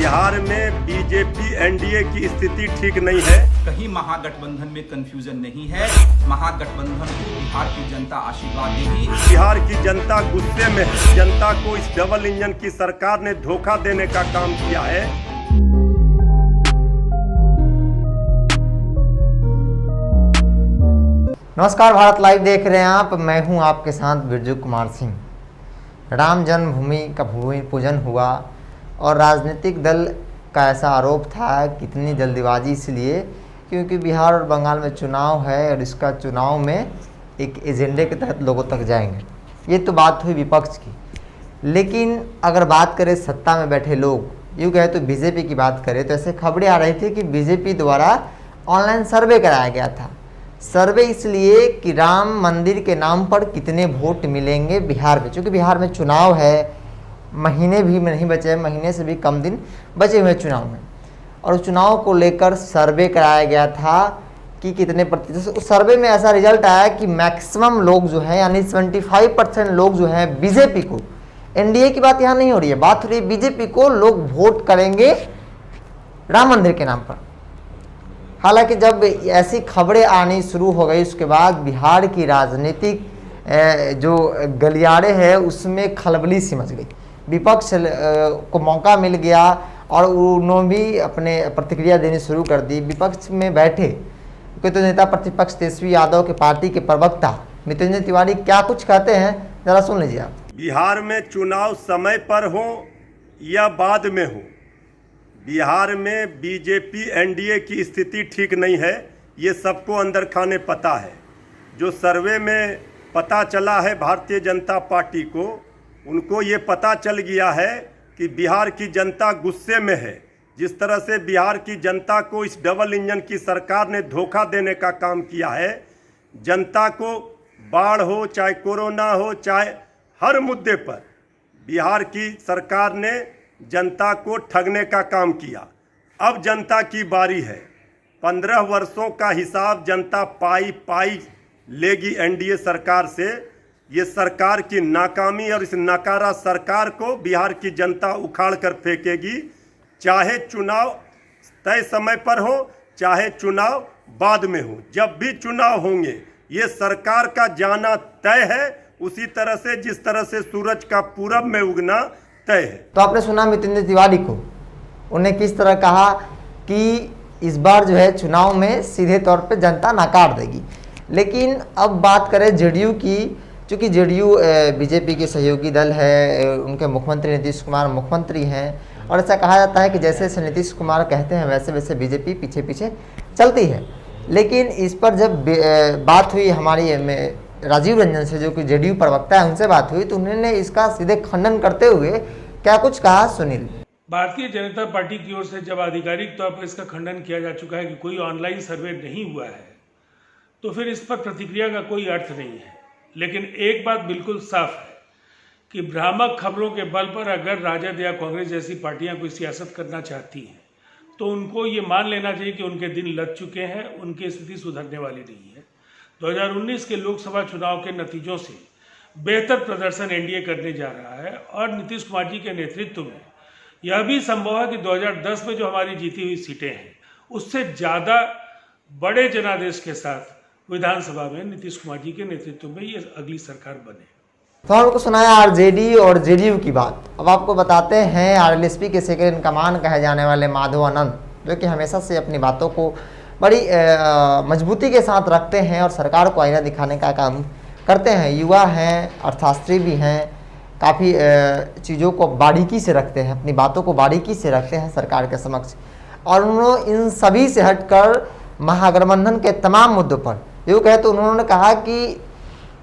बिहार में BJP NDA की स्थिति ठीक नहीं है। कहीं महागठबंधन में कंफ्यूजन नहीं है। महागठबंधन को बिहार की जनता आशीर्वाद देगी। बिहार की जनता गुस्से में है। जनता को इस डबल इंजन की सरकार ने धोखा देने का काम किया है। नमस्कार, भारत लाइव देख रहे हैं आप। मैं हूं आपके साथ बिरजू कुमार सिंह। राम जन्मभूमि का भूमि पूजन हुआ और राजनीतिक दल का ऐसा आरोप था कि इतनी जल्दीबाजी इसलिए क्योंकि बिहार और बंगाल में चुनाव है और इसका चुनाव में एक एजेंडे के तहत लोगों तक जाएंगे। ये तो बात हुई विपक्ष की, लेकिन अगर बात करें सत्ता में बैठे लोग, यूँ कहे तो बीजेपी की बात करें तो ऐसे खबरें आ रही थी कि बीजेपी द्वारा ऑनलाइन सर्वे कराया गया था। सर्वे इसलिए कि राम मंदिर के नाम पर कितने वोट मिलेंगे बिहार में, क्योंकि बिहार में चुनाव है, महीने भी नहीं बचे, महीने से भी कम दिन बचे हुए चुनाव में, और उस चुनाव को लेकर सर्वे कराया गया था कि कितने प्रतिशत। उस सर्वे में ऐसा रिजल्ट आया कि मैक्सिमम लोग जो है यानी 75% लोग जो है बीजेपी को, एनडीए की बात यहाँ नहीं हो रही है, बात हो रही है बीजेपी को, लोग वोट करेंगे राम मंदिर के नाम पर। हालांकि जब ऐसी खबरें आनी शुरू हो गई उसके बाद बिहार की राजनीतिक जो गलियारे हैं उसमें खलबली सी मच गई। विपक्ष को मौका मिल गया और उन्होंने भी अपने प्रतिक्रिया देनी शुरू कर दी। विपक्ष में बैठे कोई तो नेता प्रतिपक्ष तेजस्वी यादव के पार्टी के प्रवक्ता मृत्युंजय तिवारी क्या कुछ कहते हैं, जरा सुन लीजिए आप। बिहार में चुनाव समय पर हो या बाद में हो, बिहार में बीजेपी एनडीए की स्थिति ठीक नहीं है। ये सबको अंदर खाने पता है। जो सर्वे में पता चला है भारतीय जनता पार्टी को, उनको ये पता चल गया है कि बिहार की जनता गुस्से में है। जिस तरह से बिहार की जनता को इस डबल इंजन की सरकार ने धोखा देने का काम किया है। जनता को बाढ़ हो चाहे कोरोना हो चाहे हर मुद्दे पर बिहार की सरकार ने जनता को ठगने का काम किया। अब जनता की बारी है। 15 वर्षों का हिसाब जनता पाई लेगी एनडीए सरकार से। ये सरकार की नाकामी और इस नकारा सरकार को बिहार की जनता उखाड़ कर फेंकेगी, चाहे चुनाव तय समय पर हो चाहे चुनाव बाद में हो। जब भी चुनाव होंगे ये सरकार का जाना तय है, उसी तरह से जिस तरह से सूरज का पूरब में उगना तय है। तो आपने सुना मृत्युंजय तिवारी को, उन्हें किस तरह कहा कि इस बार जो है चुनाव में सीधे तौर पे जनता नकार देगी। लेकिन अब बात करें जेडीयू की, चूँकि जेडीयू बीजेपी के सहयोगी दल है, उनके मुख्यमंत्री नीतीश कुमार मुख्यमंत्री हैं और ऐसा कहा जाता है कि जैसे जैसे नीतीश कुमार कहते हैं वैसे वैसे बीजेपी पीछे पीछे चलती है। लेकिन इस पर जब बात हुई हमारी राजीव रंजन से, जो कि जेडीयू प्रवक्ता है, उनसे बात हुई तो उन्होंने इसका सीधे खंडन करते हुए क्या कुछ कहा, सुनील। भारतीय जनता पार्टी की ओर से जब आधिकारिक तौर पर इसका खंडन किया जा चुका है कि कोई ऑनलाइन सर्वे नहीं हुआ है, तो फिर इस पर प्रतिक्रिया का कोई अर्थ नहीं है। लेकिन एक बात बिल्कुल साफ है कि भ्रामक खबरों के बल पर अगर राजद या कांग्रेस जैसी पार्टियां कोई सियासत करना चाहती हैं तो उनको ये मान लेना चाहिए कि उनके दिन लग चुके हैं, उनकी स्थिति सुधरने वाली नहीं है। 2019 के लोकसभा चुनाव के नतीजों से बेहतर प्रदर्शन एनडीए करने जा रहा है और नीतीश कुमार जी के नेतृत्व में यह भी संभव है कि 2010 में जो हमारी जीती हुई सीटें हैं उससे ज़्यादा बड़े जनादेश के साथ विधानसभा में नीतीश कुमार जी के नेतृत्व में ये अगली सरकार बने। तो हमको सुनाया आरजेडी और जेडीयू की बात। अब आपको बताते हैं आरएलएसपी के सेक्रेटरी इन कमान कहे जाने वाले माधव आनंद, जो कि हमेशा से अपनी बातों को बड़ी मजबूती के साथ रखते हैं और सरकार को आईना दिखाने का काम करते हैं। युवा हैं, अर्थशास्त्री भी हैं, काफ़ी चीज़ों को बारीकी से रखते हैं, अपनी बातों को बारीकी से रखते हैं सरकार के समक्ष। और उन्होंने इन सभी से हटकर महागठबंधन के तमाम मुद्दों पर यूँ कहे तो उन्होंने कहा कि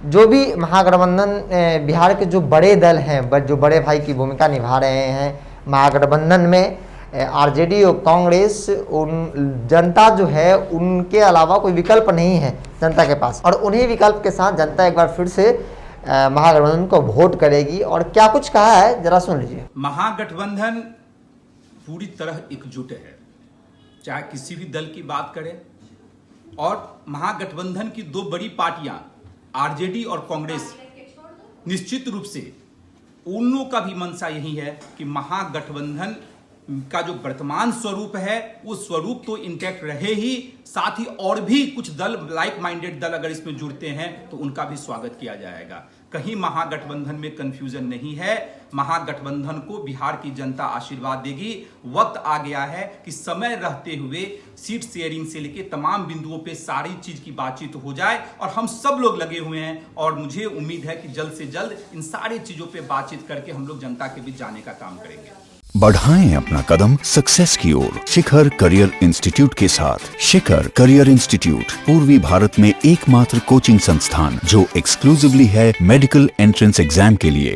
जो भी महागठबंधन बिहार के जो बड़े दल हैं, जो बड़े भाई की भूमिका निभा रहे हैं महागठबंधन में, आरजेडी और कांग्रेस, उन जनता जो है उनके अलावा कोई विकल्प नहीं है जनता के पास, और उन्हीं विकल्प के साथ जनता एक बार फिर से महागठबंधन को वोट करेगी। और क्या कुछ कहा है जरा सुन लीजिए। महागठबंधन पूरी तरह एकजुट है, चाहे किसी भी दल की बात करें। और महागठबंधन की दो बड़ी पार्टियां आरजेडी और कांग्रेस, निश्चित रूप से उन लोगों का भी मंशा यही है कि महागठबंधन का जो वर्तमान स्वरूप है वो स्वरूप तो इंटैक्ट रहे ही, साथ ही और भी कुछ दल, लाइक माइंडेड दल अगर इसमें जुड़ते हैं तो उनका भी स्वागत किया जाएगा। कहीं महागठबंधन में कंफ्यूजन नहीं है। महागठबंधन को बिहार की जनता आशीर्वाद देगी। वक्त आ गया है कि समय रहते हुए सीट शेयरिंग से लेके तमाम बिंदुओं पे सारी चीज की बातचीत हो जाए और हम सब लोग लगे हुए हैं और मुझे उम्मीद है कि जल्द से जल्द इन सारी चीजों पे बातचीत करके हम लोग जनता के बीच जाने का काम करेंगे। बढ़ाएं अपना कदम सक्सेस की ओर शिखर करियर इंस्टीट्यूट के साथ। शिखर करियर इंस्टीट्यूट पूर्वी भारत में एकमात्र कोचिंग संस्थान जो एक्सक्लूसिवली है मेडिकल एंट्रेंस एग्जाम के लिए।